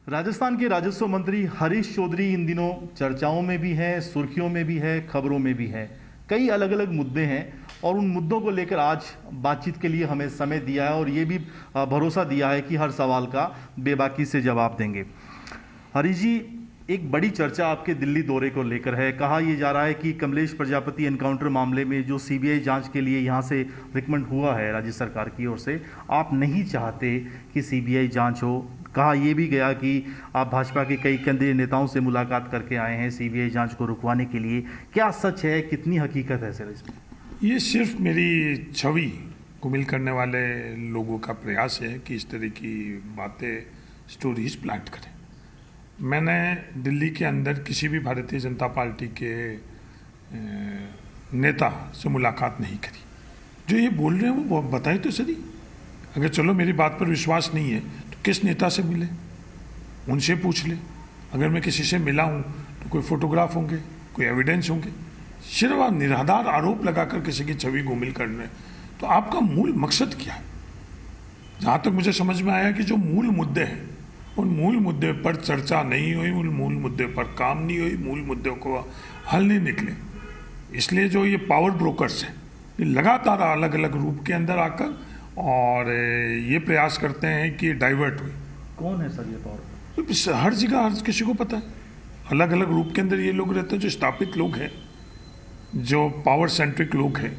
राजस्थान के राजस्व मंत्री हरीश चौधरी इन दिनों चर्चाओं में भी हैं, सुर्खियों में भी है, खबरों में भी है। कई अलग अलग मुद्दे हैं और उन मुद्दों को लेकर आज बातचीत के लिए हमें समय दिया है और ये भी भरोसा दिया है कि हर सवाल का बेबाकी से जवाब देंगे। हरीश जी, एक बड़ी चर्चा आपके दिल्ली दौरे को लेकर है। कहा यह जा रहा है कि कमलेश प्रजापति एनकाउंटर मामले में जो सीबीआई जांच के लिए यहाँ से रिकमेंड हुआ है राज्य सरकार की ओर से, आप नहीं चाहते कि सीबीआई जांच हो। कहा यह भी गया कि आप भाजपा के कई केंद्रीय नेताओं से मुलाकात करके आए हैं सीबीआई जांच को रुकवाने के लिए। क्या सच है, कितनी हकीकत है सर इसमें? ये सिर्फ मेरी छवि गुमिल करने वाले लोगों का प्रयास है कि इस तरह की बातें, स्टोरीज प्लांट करें। मैंने दिल्ली के अंदर किसी भी भारतीय जनता पार्टी के नेता से मुलाकात नहीं करी। जो ये बोल रहे हैं वो बताए तो सही। अगर चलो मेरी बात पर विश्वास नहीं है तो किस नेता से मिले, उनसे पूछ ले। अगर मैं किसी से मिला हूँ तो कोई फोटोग्राफ होंगे, कोई एविडेंस होंगे। सिर्फ आप निराधार आरोप लगाकर किसी की छवि गुमिल कर रहे हैं, तो आपका मूल मकसद क्या है? जहाँ तक मुझे समझ में आया कि जो मूल मुद्दे हैं उन मूल मुद्दे पर चर्चा नहीं हुई, उन मूल मुद्दे पर काम नहीं हुई, मूल मुद्दों को हल नहीं निकले। इसलिए जो ये पावर ब्रोकर्स हैं ये लगातार अलग अलग रूप के अंदर आकर और ये प्रयास करते हैं कि डाइवर्ट हुई। कौन है सर ये पावर? हर जगह हर किसी को पता है। अलग अलग रूप के अंदर ये लोग रहते हैं। जो स्थापित लोग हैं, जो पावर सेंट्रिक लोग हैं,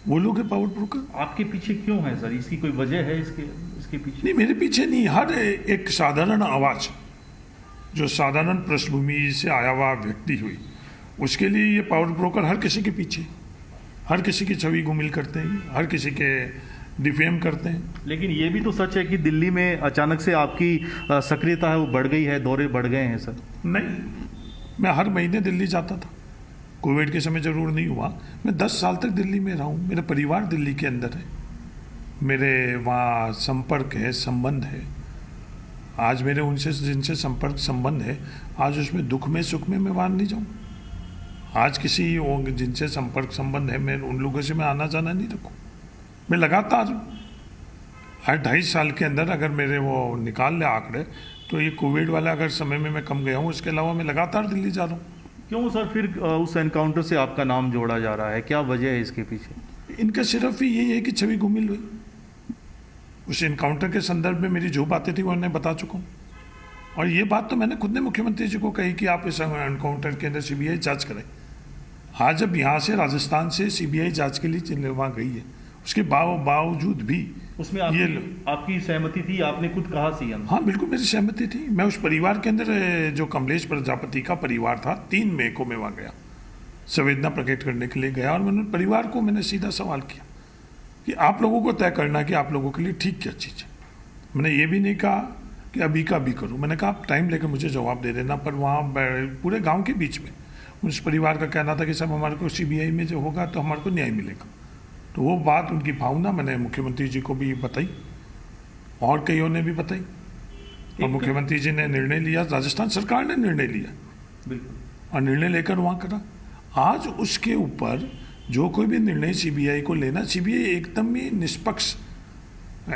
वो लोग हैं पावर ब्रोकर। आपके पीछे क्यों है सर? इसकी कोई वजह है इसके पीछे? नहीं, मेरे पीछे नहीं। हर एक साधारण आवाज, जो साधारण पृष्ठभूमि से आया हुआ व्यक्ति हुई, उसके लिए ये पावर ब्रोकर हर किसी के पीछे, हर किसी की छवि गुमिल करते हैं, हर किसी के डिफेम करते हैं। लेकिन ये भी तो सच है कि दिल्ली में अचानक से आपकी सक्रियता है वो बढ़ गई है, दौरे बढ़ गए हैं सर। नहीं, मैं हर महीने दिल्ली जाता था। कोविड के समय जरूर नहीं हुआ। मैं 10 साल तक दिल्ली में रहा हूँ। मेरा परिवार दिल्ली के अंदर है, मेरे वहाँ संपर्क है, संबंध है। आज मेरे उनसे जिनसे संपर्क संबंध है, आज उसमें दुख में सुख में मैं वहाँ नहीं जाऊँ। आज किसी जिनसे संपर्क संबंध है, मैं उन लोगों से मैं आना जाना नहीं रखूँ। मैं लगातार हर 2.5 साल के अंदर अगर मेरे वो निकाल ले आंकड़े, तो ये कोविड वाला अगर समय में मैं कम गया हूँ, उसके अलावा मैं लगातार दिल्ली जा रहा हूँ। क्यों सर फिर उस एनकाउंटर से आपका नाम जोड़ा जा रहा है? क्या वजह है इसके पीछे? इनका सिर्फ ही यही है कि छवि गुमिल हुई। उस एनकाउंटर के संदर्भ में मेरी जो बातें थी वो उन्हें बता चुका हूँ। और ये बात तो मैंने खुद ने मुख्यमंत्री जी को कही कि आप इस एनकाउंटर के अंदर सीबीआई जांच करें। आज जब यहाँ से राजस्थान से सीबीआई जांच के लिए वहाँ गई है, उसके बावजूद भी उसमें आपकी सहमति थी? आपने खुद कहा सीएम? हाँ, बिल्कुल मेरी सहमति थी। मैं उस परिवार के अंदर, जो कमलेश प्रजापति का परिवार था, 3 मई को मैं वहाँ गया, संवेदना प्रकट करने के लिए गया। और मैंने परिवार को मैंने सीधा सवाल किया कि आप लोगों को तय करना कि आप लोगों के लिए ठीक क्या चीज़ है। मैंने ये भी नहीं कहा कि अभी का अभी करूँ। मैंने कहा आप टाइम लेकर मुझे जवाब दे देना। पर वहाँ पूरे गाँव के बीच में उस परिवार का कहना था कि सब हमारे को सीबीआई में जो होगा तो हमारे को न्याय मिलेगा। तो वो बात, उनकी भावना मैंने मुख्यमंत्री जी को भी बताई और कईयों ने भी बताई। और मुख्यमंत्री जी ने निर्णय लिया, राजस्थान सरकार ने निर्णय लिया और निर्णय लेकर वहाँ करा। आज उसके ऊपर जो कोई भी निर्णय सीबीआई को लेना, सीबीआई एकदम ही निष्पक्ष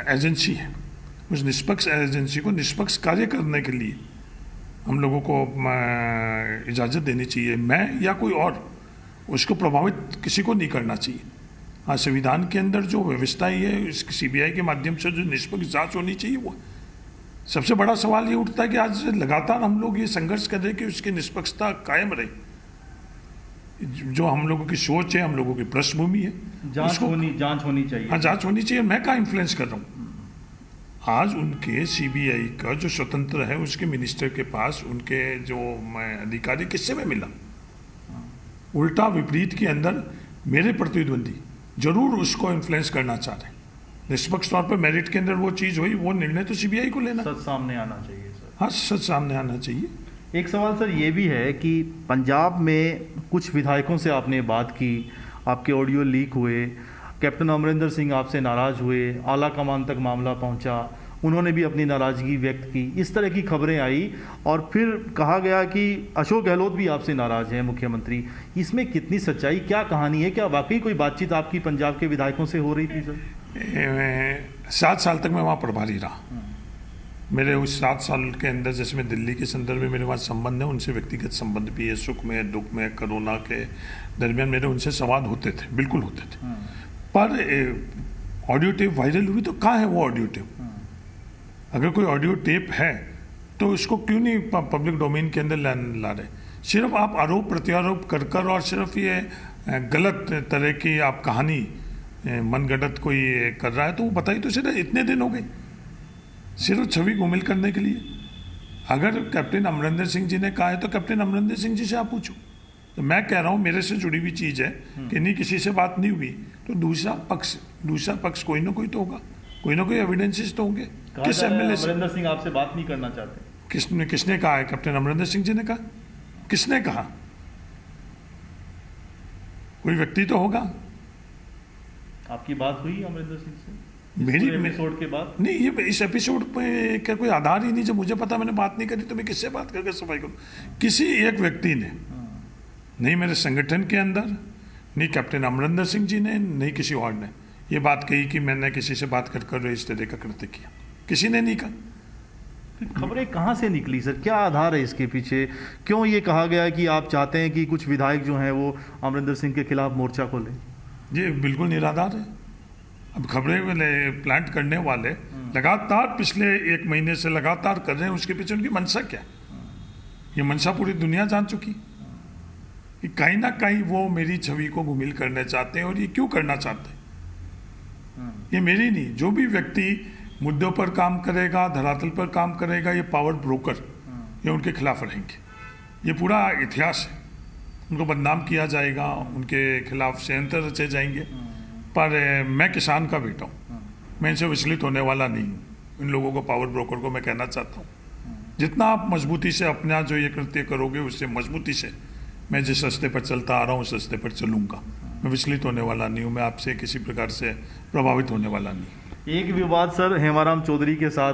एजेंसी है। उस निष्पक्ष एजेंसी को निष्पक्ष कार्य करने के लिए हम लोगों को इजाज़त देनी चाहिए। मैं या कोई और उसको प्रभावित किसी को नहीं करना चाहिए। हाँ, संविधान के अंदर जो व्यवस्था है, इस सीबीआई के माध्यम से जो निष्पक्ष जांच होनी चाहिए वो। सबसे बड़ा सवाल ये उठता है कि आज लगातार हम लोग ये संघर्ष कर रहे हैं कि उसकी निष्पक्षता कायम रहे। जो हम लोगों की सोच है, हम लोगों की पृष्ठभूमि है, जांच होनी चाहिए। हाँ, जांच होनी चाहिए। मैं कहाँ इन्फ्लुएंस कर रहा हूँ? आज उनके सीबीआई का जो स्वतंत्र है, उसके मिनिस्टर के पास उनके जो अधिकारी किससे में मिला? उल्टा विपरीत के अंदर मेरे प्रतिद्वंदी जरूर उसको इन्फ्लुएंस करना चाह रहे हैं। निष्पक्ष तौर पर मेरिट के अंदर वो चीज़ हुई, वो निर्णय तो सीबीआई को लेना। सच सामने आना चाहिए सर। हाँ, सच सामने आना चाहिए। एक सवाल सर ये भी है कि पंजाब में कुछ विधायकों से आपने बात की, आपके ऑडियो लीक हुए, कैप्टन अमरिंदर सिंह आपसे नाराज हुए, आला कमान तक मामला पहुंचा, उन्होंने भी अपनी नाराजगी व्यक्त की, इस तरह की खबरें आई और फिर कहा गया कि अशोक गहलोत भी आपसे नाराज हैं मुख्यमंत्री। इसमें कितनी सच्चाई, क्या कहानी है? क्या वाकई कोई बातचीत आपकी पंजाब के विधायकों से हो रही थी सर? 7 साल तक मैं वहाँ प्रभारी रहा। मेरे उस 7 साल के अंदर जैसे मैं दिल्ली के संदर्भ में मेरे पास संबंध है, उनसे व्यक्तिगत संबंध भी है, सुख में दुख में, कोरोना के दरमियान मेरे उनसे संवाद होते थे, बिल्कुल होते थे। पर ऑडियो टेप वायरल हुई तो कहाँ है वो ऑडियो टेप? अगर कोई ऑडियो टेप है तो उसको क्यों नहीं पब्लिक डोमेन के अंदर ला रहे? सिर्फ आप आरोप प्रत्यारोप कर कर और सिर्फ ये गलत तरह की आप कहानी मनगढ़ंत कोई कर रहा है तो वो बताइए तो सिर्फ इतने दिन हो गए सिर्फ छवि घूमिल करने के लिए। अगर कैप्टन अमरिंदर सिंह जी ने कहा है तो कैप्टन अमरिंदर सिंह जी से आप पूछो। तो मैं कह रहा हूँ मेरे से जुड़ी हुई चीज़ है कि नहीं, किसी से बात नहीं हुई तो दूसरा पक्ष कोई ना कोई तो होगा, कोई ना कोई एविडेंसेस तो होंगे। किस एमएलए से अमरिंदर सिंह आपसे बात नहीं करना चाहते? किसने कहा है? कैप्टन अमरिंदर सिंह जी ने कहा? किसने कहा? कोई व्यक्ति तो होगा। आपकी बात हुई अमरिंदर सिंह से मेरी एपिसोड के बाद? नहीं, ये इस एपिसोड पे क्या कोई आधार ही नहीं। जब मुझे पता मैंने बात नहीं करी तो मैं किससे बात करके सफाई करूं? किसी एक व्यक्ति ने, नहीं मेरे संगठन के अंदर, नहीं कैप्टन अमरिंदर सिंह जी ने, नहीं किसी और ने ये बात कही कि मैंने किसी से बात कर इस तरह का कृत्य किया। किसी ने नहीं कहा। खबरें कहाँ से निकली सर? क्या आधार है इसके पीछे? क्यों ये कहा गया कि आप चाहते हैं कि कुछ विधायक जो हैं वो अमरिंदर सिंह के खिलाफ मोर्चा खोलें? ये बिल्कुल निराधार है। अब खबरें प्लांट करने वाले लगातार पिछले 1 महीने से लगातार कर रहे हैं। उसके पीछे उनकी मंशा क्या? ये मंशा पूरी दुनिया जान चुकी कि कहीं ना कहीं वो मेरी छवि को घुमिल करना चाहते हैं। और ये क्यों करना चाहते हैं? ये मेरी नहीं, जो भी व्यक्ति मुद्दों पर काम करेगा, धरातल पर काम करेगा, ये पावर ब्रोकर ये उनके खिलाफ रहेंगे। ये पूरा इतिहास है। उनको बदनाम किया जाएगा, उनके खिलाफ षड्यंत्र रचे जाएंगे। पर मैं किसान का बेटा हूँ, मैं इनसे विचलित होने वाला नहीं हूँ। इन लोगों को, पावर ब्रोकर को मैं कहना चाहता हूँ, जितना आप मजबूती से अपना जो ये कृत्य करोगे उससे मजबूती से मैं जिस रास्ते पर चलता आ रहा हूँ उस रास्ते पर चलूँगा। मैं विचलित होने वाला नहीं हूँ, मैं आपसे किसी प्रकार से प्रभावित होने वाला नहीं। एक विवाद सर हेमाराम चौधरी के साथ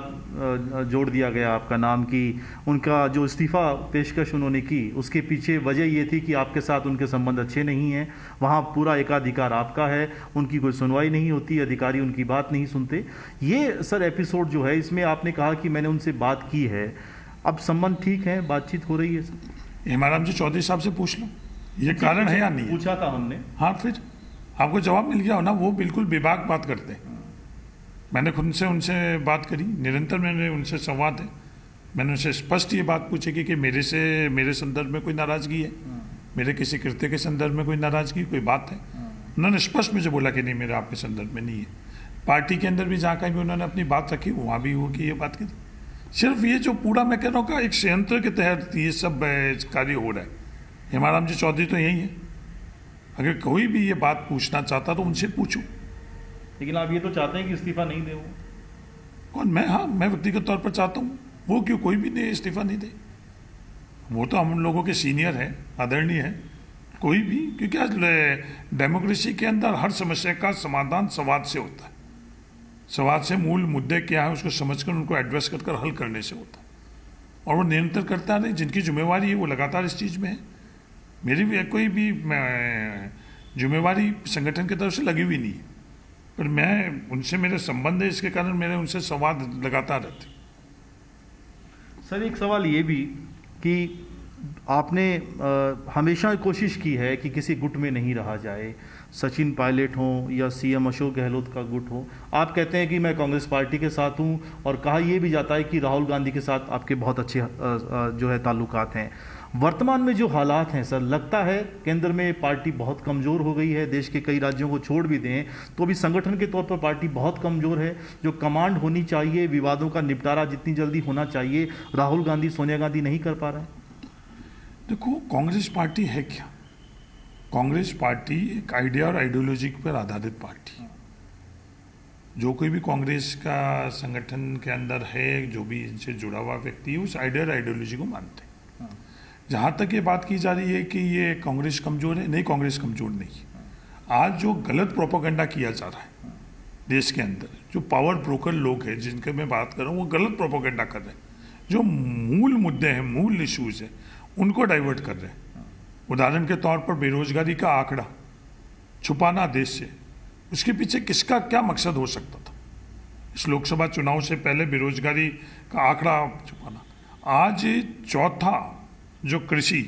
जोड़ दिया गया आपका नाम कि उनका जो इस्तीफा पेशकश उन्होंने की, उसके पीछे वजह ये थी कि आपके साथ उनके संबंध अच्छे नहीं हैं, वहाँ पूरा एकाधिकार आपका है, उनकी कोई सुनवाई नहीं होती, अधिकारी उनकी बात नहीं सुनते। ये सर एपिसोड जो है इसमें आपने कहा कि मैंने उनसे बात की है, अब संबंध ठीक है, बातचीत हो रही है सर? हेमाराम जी चौधरी साहब से पूछ लो ये कारण है या नहीं है। पूछा था हमने। हाँ, फिर आपको जवाब मिल गया हो ना। वो बिल्कुल बेबाक बात करते हैं। मैंने खुद से उनसे बात करी, निरंतर मैंने उनसे संवाद है। मैंने उनसे स्पष्ट ये बात पूछी कि मेरे संदर्भ में कोई नाराजगी है, मेरे किसी कृत्य के संदर्भ में कोई नाराजगी, कोई बात है। उन्होंने स्पष्ट मुझे बोला कि नहीं, मेरे आपके संदर्भ में नहीं है। पार्टी के अंदर भी जहाँ कहीं भी उन्होंने अपनी बात रखी वहाँ भी वो की ये बात की। सिर्फ ये जो पूरा मैं कह रहा हूँ कि एक संयंत्र के तहत ये सब कार्य हो रहा है। हेमाराम जी चौधरी तो यही है। अगर कोई भी ये बात पूछना चाहता तो उनसे पूछो। लेकिन आप ये तो चाहते हैं कि इस्तीफा नहीं दे वो? कौन? मैं? हाँ, मैं व्यक्तिगत तौर पर चाहता हूँ। वो क्यों? कोई भी नहीं इस्तीफा नहीं दे। वो तो हम लोगों के सीनियर है, आदरणीय है। कोई भी, क्योंकि आज डेमोक्रेसी के अंदर हर समस्या का समाधान संवाद से होता है। संवाद से मूल मुद्दे क्या है उसको समझकर उनको एड्रेस कर हल करने से होता है। और वो निरंतर करता रहे। जिनकी जिम्मेवारी है वो लगातार इस चीज़ में है। मेरी भी कोई भी जिम्मेवारी संगठन की तरफ से लगी हुई नहीं है, पर मैं उनसे मेरे संबंध है, इसके कारण मेरे उनसे संवाद लगातार रहते। सर एक सवाल ये भी कि आपने हमेशा कोशिश की है कि किसी गुट में नहीं रहा जाए, सचिन पायलट हो या सीएम अशोक गहलोत का गुट हो। आप कहते हैं कि मैं कांग्रेस पार्टी के साथ हूं, और कहा यह भी जाता है कि राहुल गांधी के साथ आपके बहुत अच्छे जो है ताल्लुकात हैं। वर्तमान में जो हालात हैं सर, लगता है केंद्र में पार्टी बहुत कमज़ोर हो गई है। देश के कई राज्यों को छोड़ भी दें तो भी संगठन के तौर पर पार्टी बहुत कमज़ोर है। जो कमांड होनी चाहिए, विवादों का निपटारा जितनी जल्दी होना चाहिए, राहुल गांधी, सोनिया गांधी नहीं कर पा रहे हैं। देखो, कांग्रेस पार्टी है क्या? कांग्रेस पार्टी एक आइडिया और आइडियोलॉजी पर आधारित पार्टी। जो कोई भी कांग्रेस का संगठन के अंदर है, जो भी इनसे जुड़ा हुआ व्यक्ति है, उस आइडिया और आइडियोलॉजी को मानते हैं। जहाँ तक ये बात की जा रही है कि ये कांग्रेस कमज़ोर है, नहीं, कांग्रेस कमज़ोर नहीं। आज जो गलत प्रोपेगेंडा किया जा रहा है देश के अंदर, जो पावर ब्रोकर लोग हैं जिनके मैं बात कर रहा हूँ, वो गलत प्रोपेगेंडा कर रहे हैं। जो मूल मुद्दे हैं, मूल इश्यूज हैं, उनको डाइवर्ट कर रहे हैं। उदाहरण के तौर पर बेरोजगारी का आंकड़ा छुपाना देश से, उसके पीछे किसका क्या मकसद हो सकता था? इस लोकसभा चुनाव से पहले बेरोजगारी का आंकड़ा छुपाना। आज चौथा जो कृषि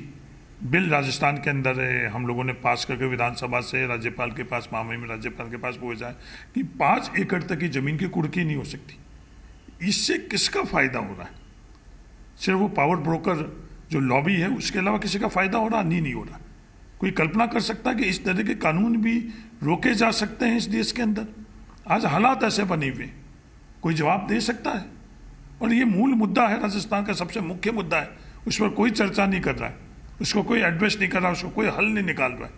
बिल राजस्थान के अंदर हम लोगों ने पास करके विधानसभा से राज्यपाल के पास, महामहिम में राज्यपाल के पास पहुंचा है कि 5 एकड़ तक की जमीन की कुर्की नहीं हो सकती। इससे किसका फायदा हो रहा है? सिर्फ वो पावर ब्रोकर जो लॉबी है उसके अलावा किसी का फायदा हो रहा? नहीं हो रहा। कोई कल्पना कर सकता है कि इस तरह के कानून भी रोके जा सकते हैं इस देश के अंदर? आज हालात ऐसे बने हुए, कोई जवाब दे सकता है? और ये मूल मुद्दा है, राजस्थान का सबसे मुख्य मुद्दा है, उस पर कोई चर्चा नहीं कर रहा है, उसको कोई एड्रेस नहीं कर रहा, उसको कोई हल नहीं निकाल रहा है।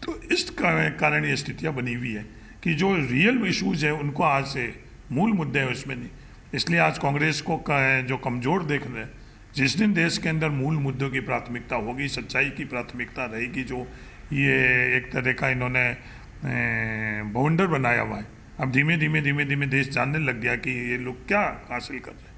तो इस कारण ये स्थितियाँ बनी हुई है कि जो रियल इशूज है उनको आज से मूल मुद्दे हैं उसमें नहीं। इसलिए आज कांग्रेस को जो कमज़ोर देख रहे हैं, जिस दिन देश के अंदर मूल मुद्दों की प्राथमिकता होगी, सच्चाई की प्राथमिकता रहेगी, जो ये एक तरह का इन्होंने बवंडर बनाया हुआ है, अब धीमे धीमे देश जानने लग गया कि ये लोग क्या हासिल कर रहे हैं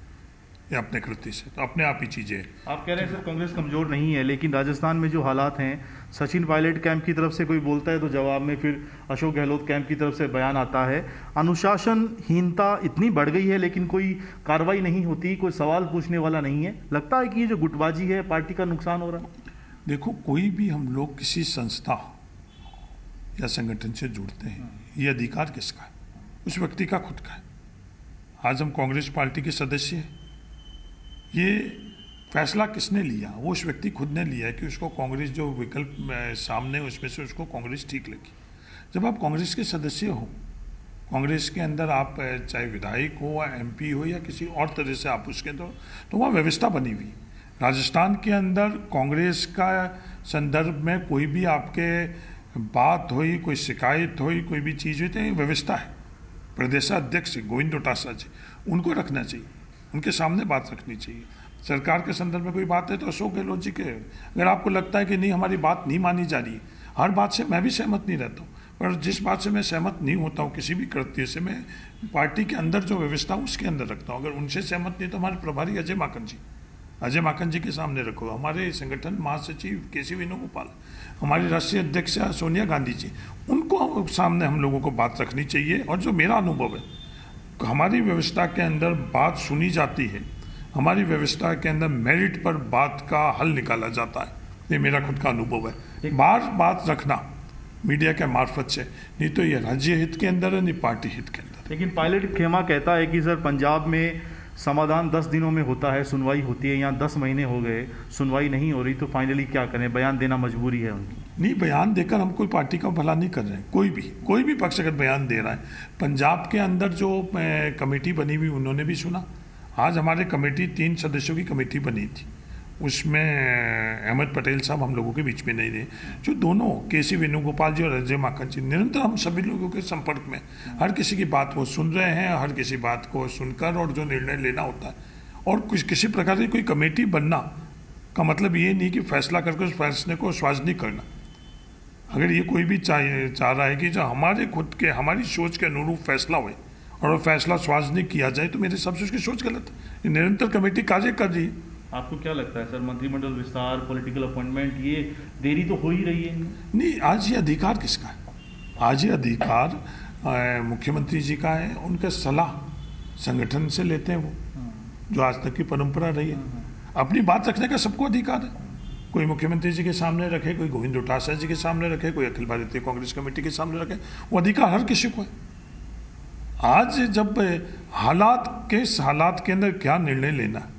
ये अपने कृत्य से, तो अपने आप ही चीज़ें। आप कह रहे हैं सर कांग्रेस कमजोर नहीं है, लेकिन राजस्थान में जो हालात हैं, सचिन पायलट कैंप की तरफ से कोई बोलता है तो जवाब में फिर अशोक गहलोत कैंप की तरफ से बयान आता है। अनुशासनहीनता इतनी बढ़ गई है लेकिन कोई कार्रवाई नहीं होती, कोई सवाल पूछने वाला नहीं है। लगता है कि ये जो गुटबाजी है पार्टी का नुकसान हो रहा है। देखो, कोई भी हम लोग किसी संस्था या संगठन से जुड़ते हैं, ये अधिकार किसका है? उस व्यक्ति का खुद का है। आज हम कांग्रेस पार्टी के सदस्य हैं, ये फैसला किसने लिया? वो उस व्यक्ति खुद ने लिया है कि उसको कांग्रेस जो विकल्प सामने उसमें से उसको कांग्रेस ठीक लगी। जब आप कांग्रेस के सदस्य हो, कांग्रेस के अंदर आप चाहे विधायक हो या MP हो या किसी और तरह से आप उसके अंदर, तो वहाँ व्यवस्था बनी हुई। राजस्थान के अंदर कांग्रेस का संदर्भ में कोई भी आपके बात हुई, कोई शिकायत हुई, कोई भी चीज़ हुई, तो ये व्यवस्था है। प्रदेशाध्यक्ष गोविंद डोटासरा जी, उनको रखना चाहिए, उनके सामने बात रखनी चाहिए। सरकार के संदर्भ में कोई बात है तो अशोक गहलोत जी के, अगर आपको लगता है कि नहीं हमारी बात नहीं मानी जा रही, हर बात से मैं भी सहमत नहीं रहता हूँ, पर जिस बात से मैं सहमत नहीं होता हूँ किसी भी कृत्य से, मैं पार्टी के अंदर जो व्यवस्था उसके अंदर रखता हूँ। अगर उनसे सहमत नहीं तो हमारे प्रभारी अजय माकन जी के सामने रखो, हमारे संगठन महासचिव KC वेणुगोपाल, हमारी राष्ट्रीय अध्यक्ष सोनिया गांधी जी, उनको सामने हम लोगों को बात रखनी चाहिए। और जो मेरा अनुभव है, हमारी व्यवस्था के अंदर बात सुनी जाती है, हमारी व्यवस्था के अंदर मेरिट पर बात का हल निकाला जाता है, ये मेरा खुद का अनुभव है। बार बात रखना मीडिया के मार्फत से, नहीं तो ये राज्य हित के अंदर है, नहीं पार्टी हित के अंदर। लेकिन पायलट खेमा कहता है कि सर पंजाब में समाधान 10 दिनों में होता है, सुनवाई होती है, यहाँ 10 महीने हो गए, सुनवाई नहीं हो रही, तो फाइनली क्या करें? बयान देना मजबूरी है उनकी। नहीं, बयान देकर हम कोई पार्टी का भला नहीं कर रहे हैं। कोई भी पक्ष अगर बयान दे रहा है, पंजाब के अंदर जो कमेटी बनी हुई उन्होंने भी सुना। आज हमारे कमेटी 3 सदस्यों की कमेटी बनी थी, उसमें अहमद पटेल साहब हम लोगों के बीच में नहीं रहे, जो दोनों KC वेणुगोपाल जी और अजय माकन जी, निरंतर हम सभी लोगों के संपर्क में, हर किसी की बात को सुन रहे हैं, हर किसी बात को सुनकर और जो निर्णय लेना होता है। और किसी प्रकार की कोई कमेटी बनना का मतलब ये नहीं कि फैसला करके उस फैसले को सार्वजनिक करना। अगर ये कोई भी चाह रहा है कि जो हमारे खुद के, हमारी सोच के अनुरूप फैसला हुए और वो फैसला सार्वजनिक किया जाए, तो मेरे हिसाब से उसकी सोच गलत है। निरंतर कमेटी कार्य कर रही है। आपको क्या लगता है सर, मंत्रिमंडल विस्तार, पॉलिटिकल अपॉइंटमेंट, ये देरी तो हो ही रही है? नहीं, आज ये अधिकार किसका है? आज ये अधिकार मुख्यमंत्री जी का है, उनका सलाह संगठन से लेते हैं वो, जो आज तक की परंपरा रही है। अपनी बात रखने का सबको अधिकार है, कोई मुख्यमंत्री जी के सामने रखे, कोई गोविंद डोटासरा जी के सामने रखे, कोई अखिल भारतीय कांग्रेस कमेटी के सामने रखे, वो अधिकार हर किसी को है। आज जब हालात के अंदर क्या निर्णय लेना,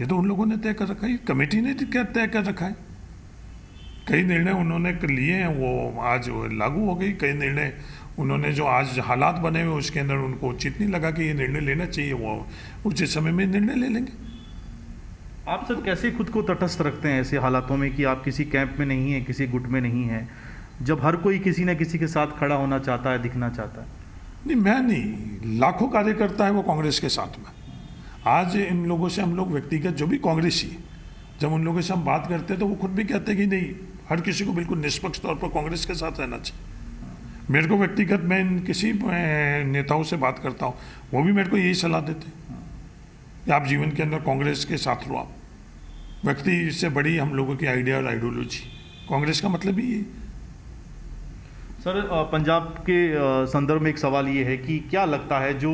ये तो उन लोगों ने तय कर रखा है, कमेटी ने क्या तय कर रखा है। कई निर्णय उन्होंने लिए हैं, वो आज लागू हो गई। कई निर्णय उन्होंने जो आज हालात बने हुए उसके अंदर उनको उचित नहीं लगा कि ये निर्णय लेना चाहिए, वो उचित समय में निर्णय ले लेंगे। आप सर कैसे खुद को तटस्थ रखते हैं ऐसे हालातों में कि आप किसी कैंप में नहीं हैं, किसी गुट में नहीं हैं, जब हर कोई किसी न किसी के साथ खड़ा होना चाहता है, दिखना चाहता है? नहीं, मैं नहीं, लाखों कार्यकर्ता है वो कांग्रेस के साथ में। आज इन लोगों से हम लोग व्यक्तिगत, जो भी कांग्रेसी, जब उन लोगों से हम बात करते हैं तो वो खुद भी कहते हैं कि नहीं, हर किसी को बिल्कुल निष्पक्ष तौर पर कांग्रेस के साथ रहना चाहिए। मेरे को व्यक्तिगत, मैं इन किसी नेताओं से बात करता हूँ, वो भी मेरे को यही सलाह देते हैं कि आप जीवन के अंदर कांग्रेस के साथ रहो। आप व्यक्ति से बड़ी हम लोगों की आइडिया और आइडियोलॉजी, कांग्रेस का मतलब ही ये। सर पंजाब के संदर्भ में एक सवाल ये है कि क्या लगता है जो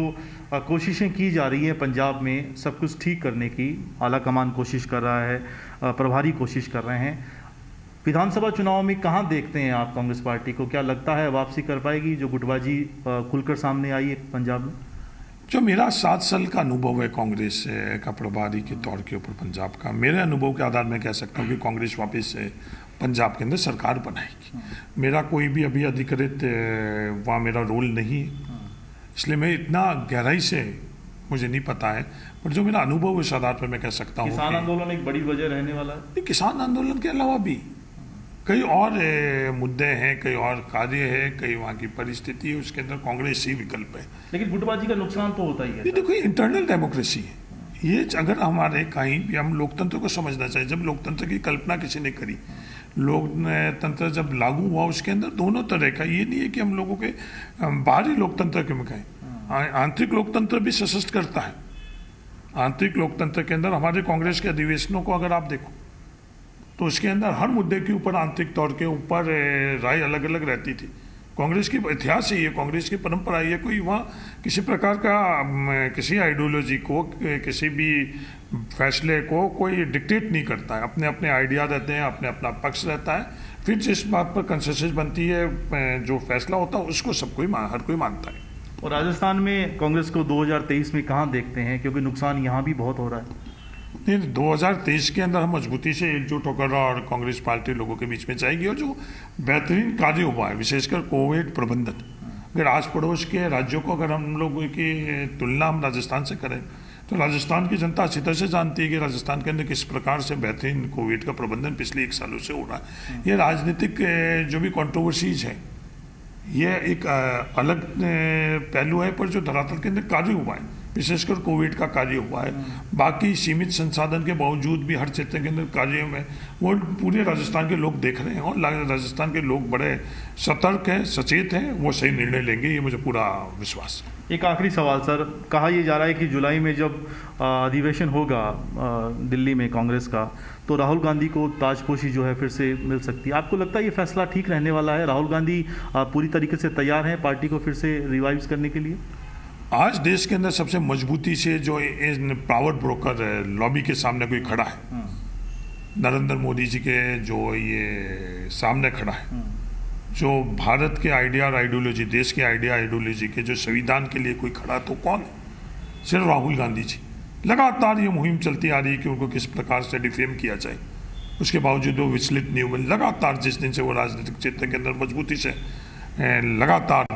कोशिशें की जा रही हैं पंजाब में सब कुछ ठीक करने की, आला कमान कोशिश कर रहा है, प्रभारी कोशिश कर रहे हैं, विधानसभा चुनाव में कहाँ देखते हैं आप कांग्रेस पार्टी को? क्या लगता है वापसी कर पाएगी जो गुटबाजी खुलकर सामने आई है पंजाब में? जो मेरा 7 साल का अनुभव है कांग्रेस का प्रभारी के तौर के ऊपर पंजाब का, मेरे अनुभव के आधार में कह सकता हूँ कि कांग्रेस वापस पंजाब के अंदर सरकार बनाएगी। मेरा कोई भी अभी अधिकृत वहाँ मेरा रोल नहीं है, इसलिए मैं इतना गहराई से मुझे नहीं पता है, पर जो मेरा अनुभव है उस आधार पर मैं कह सकता हूँ किसान आंदोलन एक बड़ी वजह रहने वाला है। किसान आंदोलन के अलावा भी कई और मुद्दे हैं, कई और कार्य है, कई वहाँ की परिस्थिति है, उसके अंदर कांग्रेस ही विकल्प है। लेकिन गुटबाजी का नुकसान तो होता ही है। ये देखो इंटरनल डेमोक्रेसी है ये, अगर हमारे कहीं भी हम लोकतंत्र को समझना चाहिए, जब लोकतंत्र की कल्पना किसी ने करी, लोकतंत्र जब लागू हुआ उसके अंदर दोनों तरह का, ये नहीं है कि हम लोगों के बाहरी लोकतंत्र के में कहें, आंतरिक लोकतंत्र भी सशक्त करता है। आंतरिक लोकतंत्र के अंदर हमारे कांग्रेस के अधिवेशनों को अगर आप देखो तो उसके अंदर हर मुद्दे के ऊपर आंतरिक तौर के ऊपर राय अलग अलग रहती थी। कांग्रेस की इतिहास ही है, कांग्रेस की परंपरा है, कोई वहाँ किसी प्रकार का किसी आइडियोलॉजी को, किसी भी फैसले को कोई डिक्टेट नहीं करता है, अपने अपने आइडिया रहते हैं, अपने अपना पक्ष रहता है, फिर जिस बात पर कंसेंसस बनती है, जो फैसला होता है उसको हर कोई मानता है। और राजस्थान में कांग्रेस को 2023 में कहाँ देखते हैं, क्योंकि नुकसान यहाँ भी बहुत हो रहा है? नहीं, 2023 के अंदर हम मजबूती से एकजुट होकर और कांग्रेस पार्टी लोगों के बीच में जाएगी, और जो बेहतरीन कार्य हुआ है विशेषकर कोविड प्रबंधन, अगर आस पड़ोस के राज्यों को अगर हम लोग की तुलना हम राजस्थान से करें तो राजस्थान की जनता अच्छी तरह से जानती है कि राजस्थान के अंदर किस प्रकार से बेहतरीन कोविड का प्रबंधन पिछले 1 सालों से हो रहा है। ये राजनीतिक जो भी कंट्रोवर्सीज है ये एक अलग पहलू है, पर जो धरातल के अंदर कार्य हुआ है विशेषकर कोविड का कार्य हुआ है, बाकी सीमित संसाधन के बावजूद भी हर क्षेत्र के अंदर कार्यों में वो पूरे राजस्थान के लोग देख रहे हैं, और राजस्थान के लोग बड़े सतर्क हैं, सचेत हैं, वो सही निर्णय लेंगे, ये मुझे पूरा विश्वास है। एक आखिरी सवाल सर, कहा यह जा रहा है कि जुलाई में जब अधिवेशन होगा दिल्ली में कांग्रेस का, तो राहुल गांधी को ताजपोशी जो है फिर से मिल सकती है। आपको लगता है ये फैसला ठीक रहने वाला है? राहुल गांधी पूरी तरीके से तैयार हैं पार्टी को फिर से रिवाइव करने के लिए? आज देश के अंदर सबसे मजबूती से जो इन पावर ब्रोकर लॉबी के सामने कोई खड़ा है, नरेंद्र मोदी जी के जो ये सामने खड़ा है, जो भारत के आइडिया और आइडियोलॉजी, देश के आइडिया आइडियोलॉजी के जो संविधान के लिए कोई खड़ा तो कौन है? सिर्फ राहुल गांधी जी। लगातार ये मुहिम चलती आ रही है कि उनको किस प्रकार से डिफेम किया जाए, उसके बावजूद वो विचलित नहीं हुए। लगातार जिस दिन से वो राजनीतिक क्षेत्र के अंदर मजबूती से लगातार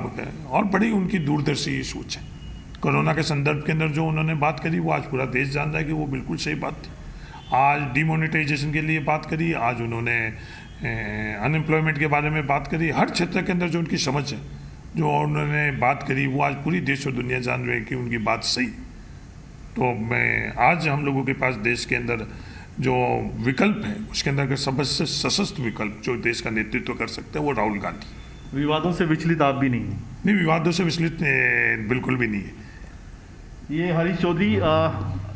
और बड़ी उनकी दूरदर्शी सोच है। कोरोना के संदर्भ के अंदर जो उन्होंने बात करी वो आज पूरा देश जान रहा है कि वो बिल्कुल सही बात थी। आज डिमोनेटाइजेशन के लिए बात करी, आज उन्होंने अनएम्प्लॉयमेंट के बारे में बात करी, हर क्षेत्र के अंदर जो उनकी समझ है, जो उन्होंने बात करी, वो आज पूरी देश और दुनिया जान रहे हैं कि उनकी बात सही। तो मैं आज हम लोगों के पास देश के अंदर जो विकल्प है उसके अंदर अगर सबसे सशक्त विकल्प जो देश का नेतृत्व कर सकते हैं वो राहुल गांधी। विवादों से विचलित आप भी नहीं हैं? नहीं, विवादों से विचलित बिल्कुल भी नहीं है। ये हरीश चौधरी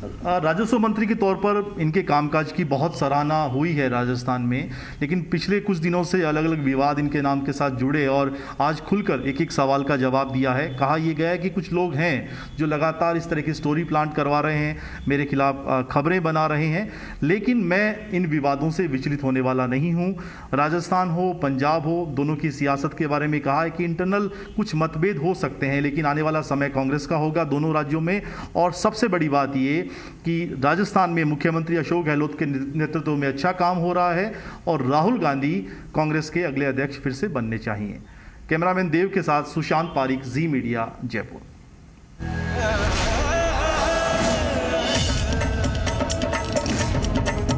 राजस्व मंत्री के तौर पर इनके कामकाज की बहुत सराहना हुई है राजस्थान में, लेकिन पिछले कुछ दिनों से अलग अलग विवाद इनके नाम के साथ जुड़े और आज खुलकर एक एक सवाल का जवाब दिया है। कहा यह गया है कि कुछ लोग हैं जो लगातार इस तरह की स्टोरी प्लांट करवा रहे हैं, मेरे खिलाफ खबरें बना रहे हैं, लेकिन मैं इन विवादों से विचलित होने वाला नहीं हूँ। राजस्थान हो, पंजाब हो, दोनों की सियासत के बारे में कहा है कि इंटरनल कुछ मतभेद हो सकते हैं, लेकिन आने वाला समय कांग्रेस का होगा दोनों राज्यों में। और सबसे बड़ी बात ये कि राजस्थान में मुख्यमंत्री अशोक गहलोत के नेतृत्व में अच्छा काम हो रहा है और राहुल गांधी कांग्रेस के अगले अध्यक्ष फिर से बनने चाहिए। कैमरामैन देव के साथ सुशांत पारिक, जी मीडिया, जयपुर।